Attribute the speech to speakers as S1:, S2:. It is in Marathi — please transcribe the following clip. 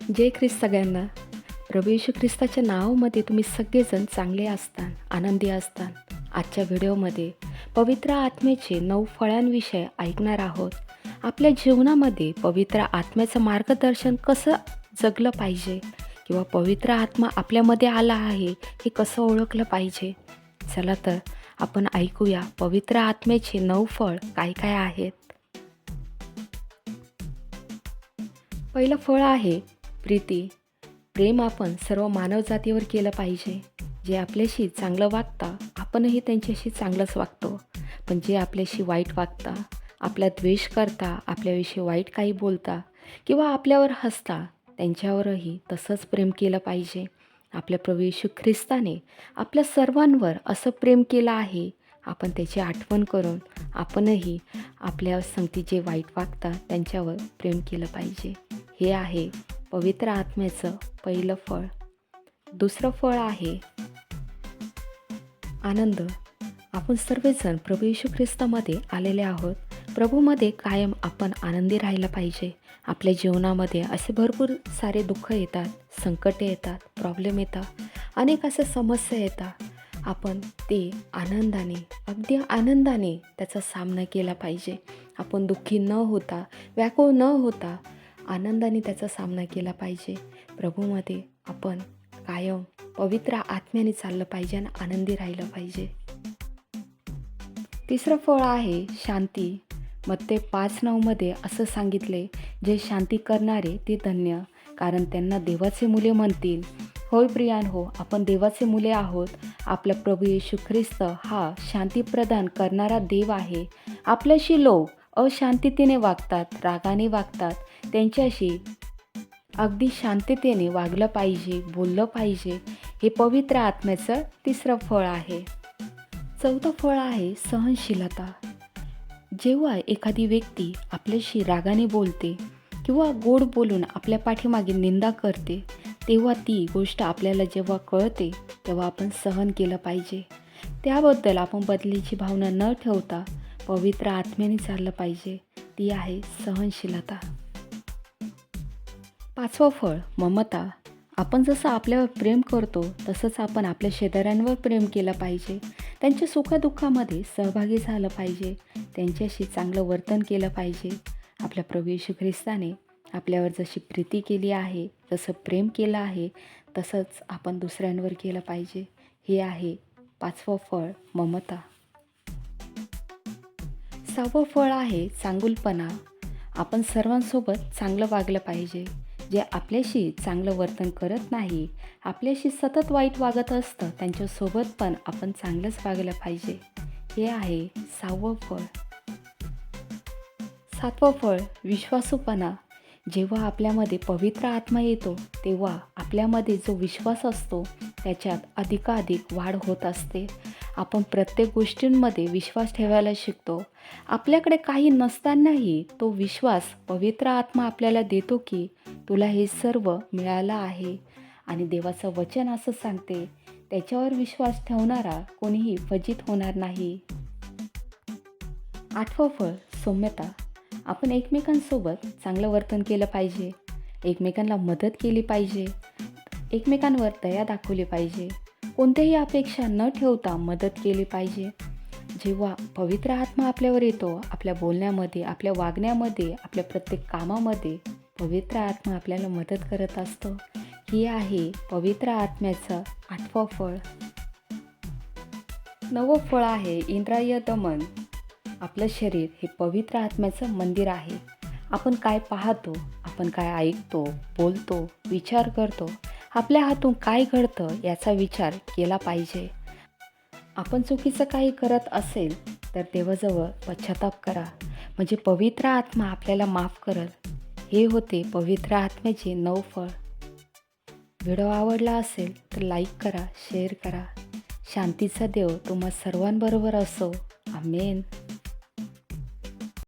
S1: जय ख्रिस्त सगळ्यांना. प्रभू येशू ख्रिस्ताच्या नावामध्ये तुम्ही सगळेजण चांगले असतान, आनंदी असतान. आजच्या व्हिडिओमध्ये पवित्र आत्म्याचे 9 फळांविषयी ऐकणार आहोत. आपल्या जीवनामध्ये पवित्र आत्म्याचं मार्गदर्शन कसं जगलं पाहिजे किंवा पवित्र आत्मा आपल्यामध्ये आला आहे हे कसं ओळखलं पाहिजे. चला तर आपण ऐकूया पवित्र आत्म्याचे 9 फळ काय काय आहेत. पहिलं फळ आहे प्रीती. प्रेम आपण सर्व मानवजातीवर केलं पाहिजे. जे आपल्याशी चांगलं वागता आपणही त्यांच्याशी चांगलंच वागतो, पण जे आपल्याशी वाईट वागता, आपला द्वेष करता, आपल्याविषयी वाईट काही बोलता किंवा आपल्यावर हसता त्यांच्यावरही तसंच प्रेम केलं पाहिजे. आपल्या प्रभू येशू ख्रिस्ताने आपल्या सर्वांवर असं प्रेम केलं आहे. आपण त्याची आठवण करून आपणही आपल्या संगती जे वाईट वागतात त्यांच्यावर प्रेम केलं पाहिजे. हे आहे पवित्र आत्म्याचं पहिलं फळ. दुसरं फळ आहे आनंद. आपण सर्वजण प्रभू येशू ख्रिस्तामध्ये आलेले आहोत. प्रभूमध्ये कायम आपण आनंदी राहिलं पाहिजे. आपल्या जीवनामध्ये असे भरपूर सारे दुःख येतात, संकटे येतात, प्रॉब्लेम येतात, अनेक अशा समस्या येतात. आपण ते आनंदाने, अगदी आनंदाने त्याचा सामना केला पाहिजे. आपण दुःखी न होता, व्याकुळ न होता आनंदाने त्याचा सामना केला पाहिजे. प्रभूमध्ये आपण कायम पवित्र आत्म्याने चाललं पाहिजे आणि आनंदी राहिलं पाहिजे. तिसरं फळ आहे शांती. मत्ते 5:9 असं सांगितले, जे शांती करणारे ते धन्य, कारण त्यांना देवाचे मुले म्हणतील. होय प्रियांनो, आपण देवाचे मुले आहोत. आपला प्रभू येशू ख्रिस्त हा शांती प्रदान करणारा देव आहे. आपल्याशी लोक अशांततेने वागतात, रागाने वागतात, त्यांच्याशी अगदी शांततेने वागलं पाहिजे, बोललं पाहिजे. हे पवित्र आत्म्याचं तिसरं फळ आहे. चौथं फळ आहे सहनशीलता. जेव्हा एखादी व्यक्ती आपल्याशी रागाने बोलते किंवा गोड बोलून आपल्या पाठीमागे निंदा करते, तेव्हा ती गोष्ट आपल्याला जेव्हा कळते तेव्हा आपण सहन केलं पाहिजे. त्याबद्दल आपण बदलीची भावना न ठेवता पवित्र आत्म्याने चाललं पाहिजे. ती आहे सहनशीलता. पाचवं फळ ममता. आपण जसं आपल्यावर प्रेम करतो तसंच आपण आपल्या शेजाऱ्यांवर प्रेम केलं पाहिजे. त्यांच्या सुखदुःखामध्ये सहभागी झालं पाहिजे. त्यांच्याशी चांगलं वर्तन केलं पाहिजे. आपल्या प्रभू येशू ख्रिस्ताने आपल्यावर जशी प्रीती केली आहे, जसं प्रेम केलं आहे, तसंच आपण दुसऱ्यांवर केलं पाहिजे. हे आहे पाचवं फळ ममता. सहावं फळ आहे चांगुलपणा. आपण सर्वांसोबत चांगलं वागलं पाहिजे. जे आपल्याशी चांगलं वर्तन करत नाही, आपल्याशी सतत वाईट वागत असतं, त्यांच्यासोबत पण आपण चांगलंच वागलं पाहिजे. हे आहे 6वं फळ. 7वं फळ विश्वासूपणा. जेव्हा आपल्यामध्ये पवित्र आत्मा येतो तेव्हा आपल्यामध्ये जो विश्वास असतो त्याच्यात अधिकाधिक वाढ होत असते. आपण प्रत्येक गोष्टींमध्ये विश्वास ठेवायला शिकतो. आपल्याकडे काही नसतानाही तो विश्वास पवित्र आत्मा आपल्याला देतो की तुला हे सर्व मिळालं आहे. आणि देवाचं वचन असं सांगते, त्याच्यावर विश्वास ठेवणारा कोणीही फजित होणार नाही. 8वं फळ सौम्यता. आपण एकमेकांसोबत चांगलं वर्तन केलं पाहिजे. एकमेकांना मदत केली पाहिजे. एकमेकांवर दया दाखवली पाहिजे. कोणत्याही अपेक्षा न ठेवता मदत केली पाहिजे. जेव्हा पवित्र आत्मा आपल्यावर येतो, आपल्या बोलण्यामध्ये, आपल्या वागण्यामध्ये, आपल्या प्रत्येक कामामध्ये पवित्र आत्मा आपल्याला मदत करत असतो. ही आहे पवित्र आत्म्याचं 8वं फळ. 9वं फळ आहे इंद्रिय दमन. आपलं शरीर हे पवित्र आत्म्याचं मंदिर आहे. आपण काय पाहतो, आपण काय ऐकतो, बोलतो, विचार करतो, आपल्या हातून काय घडतं याचा विचार केला पाहिजे. आपण चुकीचं काही करत असेल तर देवाजवळ पश्चाताप करा, म्हणजे पवित्र आत्मा आपल्याला माफ करेल. हे होते पवित्र आत्म्याचे 9 फळ. व्हिडिओ आवडला असेल तर लाईक करा, शेअर करा. शांतीचा देव तुम्हा सर्वांबरोबर असो. आमेन.